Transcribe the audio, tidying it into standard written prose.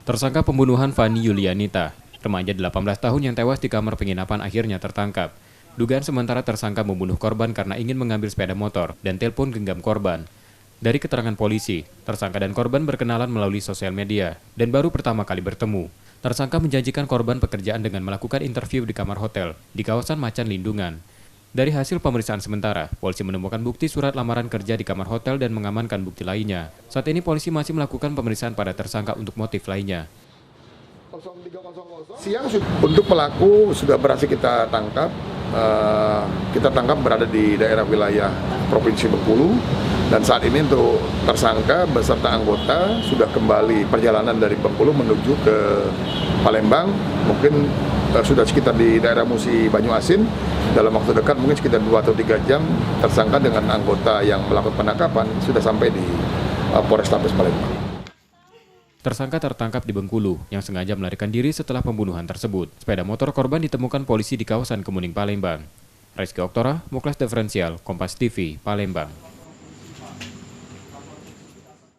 Tersangka pembunuhan Fani Yulianita, remaja 18 tahun yang tewas di kamar penginapan akhirnya tertangkap. Dugaan sementara tersangka membunuh korban karena ingin mengambil sepeda motor dan telepon genggam korban. Dari keterangan polisi, tersangka dan korban berkenalan melalui sosial media dan baru pertama kali bertemu. Tersangka menjanjikan korban pekerjaan dengan melakukan interview di kamar hotel di kawasan Macan Lindungan. Dari hasil pemeriksaan sementara, polisi menemukan bukti surat lamaran kerja di kamar hotel dan mengamankan bukti lainnya. Saat ini polisi masih melakukan pemeriksaan pada tersangka untuk motif lainnya. Siang untuk pelaku sudah berhasil kita tangkap. Kita tangkap berada di daerah wilayah Provinsi Bengkulu. Dan saat ini untuk tersangka beserta anggota sudah kembali perjalanan dari Bengkulu menuju ke Palembang. Mungkin sudah sekitar di daerah Musi Banyuasin. Dalam waktu dekat mungkin sekitar 2 atau 3 jam tersangka dengan anggota yang melakukan penangkapan sudah sampai di Polrestabes Palembang. Tersangka tertangkap di Bengkulu yang sengaja melarikan diri setelah pembunuhan tersebut. Sepeda motor korban ditemukan polisi di kawasan Kemuning, Palembang. Rizky Oktora, Muklas Diferensial, Kompas TV, Palembang.